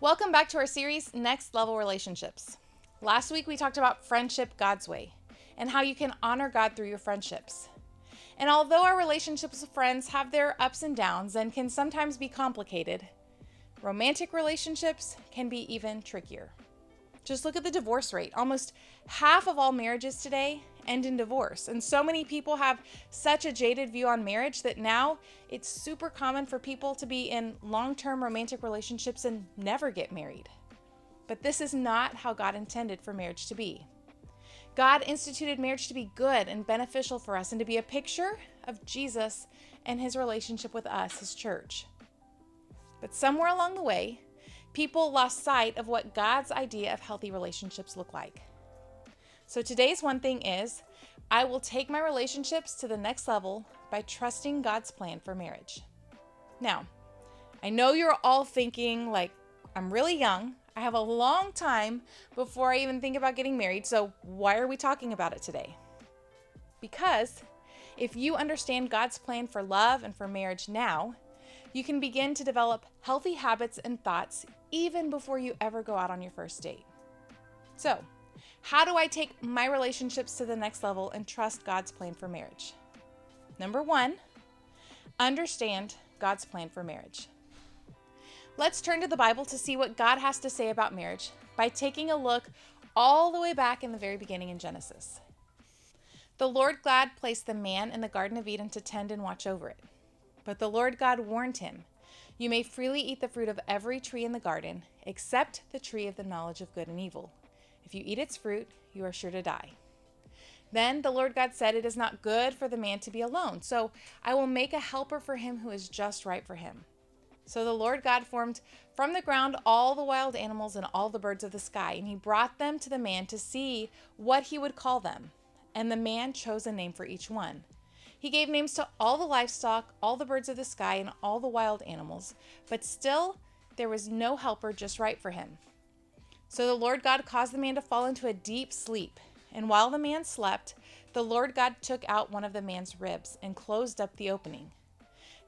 Welcome back to our series, Next Level Relationships. Last week we talked about friendship God's way and how you can honor God through your friendships. And although our relationships with friends have their ups and downs and can sometimes be complicated, romantic relationships can be even trickier. Just look at the divorce rate. Almost half of all marriages today end in divorce. And so many people have such a jaded view on marriage that now it's super common for people to be in long-term romantic relationships and never get married. But this is not how God intended for marriage to be. God instituted marriage to be good and beneficial for us and to be a picture of Jesus and his relationship with us, his church. But somewhere along the way, people lost sight of what God's idea of healthy relationships look like. So today's one thing is, I will take my relationships to the next level by trusting God's plan for marriage. Now, I know you're all thinking, like, I'm really young. I have a long time before I even think about getting married, so why are we talking about it today? Because if you understand God's plan for love and for marriage now, you can begin to develop healthy habits and thoughts even before you ever go out on your first date. So, how do I take my relationships to the next level and trust God's plan for marriage? Number one, understand God's plan for marriage. Let's turn to the Bible to see what God has to say about marriage by taking a look all the way back in the very beginning in Genesis. The Lord God placed the man in the Garden of Eden to tend and watch over it. But the Lord God warned him, "You may freely eat the fruit of every tree in the garden, except the tree of the knowledge of good and evil. If you eat its fruit, you are sure to die." Then the Lord God said, "It is not good for the man to be alone, so I will make a helper for him who is just right for him." So the Lord God formed from the ground all the wild animals and all the birds of the sky, and he brought them to the man to see what he would call them. And the man chose a name for each one. He gave names to all the livestock, all the birds of the sky, and all the wild animals, but still there was no helper just right for him. So the Lord God caused the man to fall into a deep sleep, and while the man slept, the Lord God took out one of the man's ribs and closed up the opening.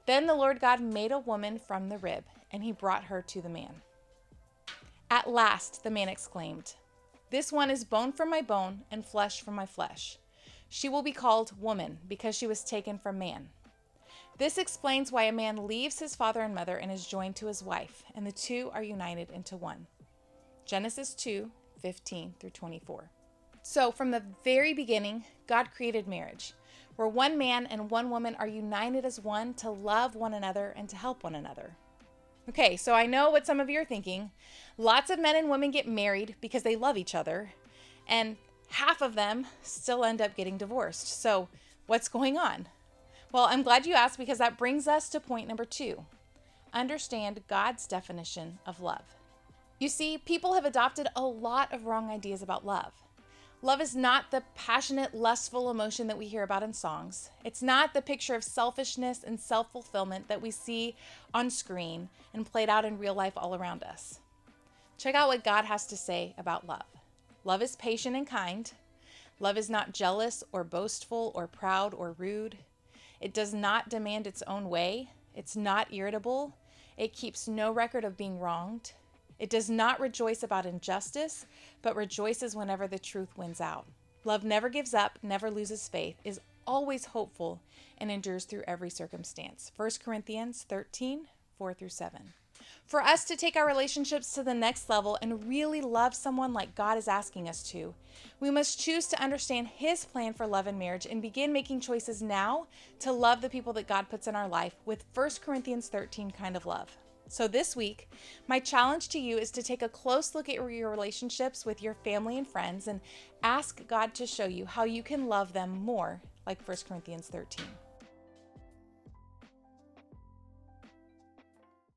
Then the Lord God made a woman from the rib, and he brought her to the man. "At last," the man exclaimed, "this one is bone from my bone and flesh from my flesh. She will be called woman because she was taken from man." This explains why a man leaves his father and mother and is joined to his wife, and the two are united into one. Genesis 2:15 through 24. So from the very beginning, God created marriage, where one man and one woman are united as one to love one another and to help one another. Okay, so I know what some of you are thinking. Lots of men and women get married because they love each other, and half of them still end up getting divorced. So what's going on? Well, I'm glad you asked because that brings us to point number 2. Understand God's definition of love. You see, people have adopted a lot of wrong ideas about love. Love is not the passionate, lustful emotion that we hear about in songs. It's not the picture of selfishness and self-fulfillment that we see on screen and played out in real life all around us. Check out what God has to say about love. Love is patient and kind. Love is not jealous or boastful or proud or rude. It does not demand its own way. It's not irritable. It keeps no record of being wronged. It does not rejoice about injustice, but rejoices whenever the truth wins out. Love never gives up, never loses faith, is always hopeful, and endures through every circumstance. 1 Corinthians 13:4 through 7. For us to take our relationships to the next level and really love someone like God is asking us to, we must choose to understand his plan for love and marriage and begin making choices now to love the people that God puts in our life with 1 Corinthians 13 kind of love. So this week, my challenge to you is to take a close look at your relationships with your family and friends and ask God to show you how you can love them more like 1 Corinthians 13.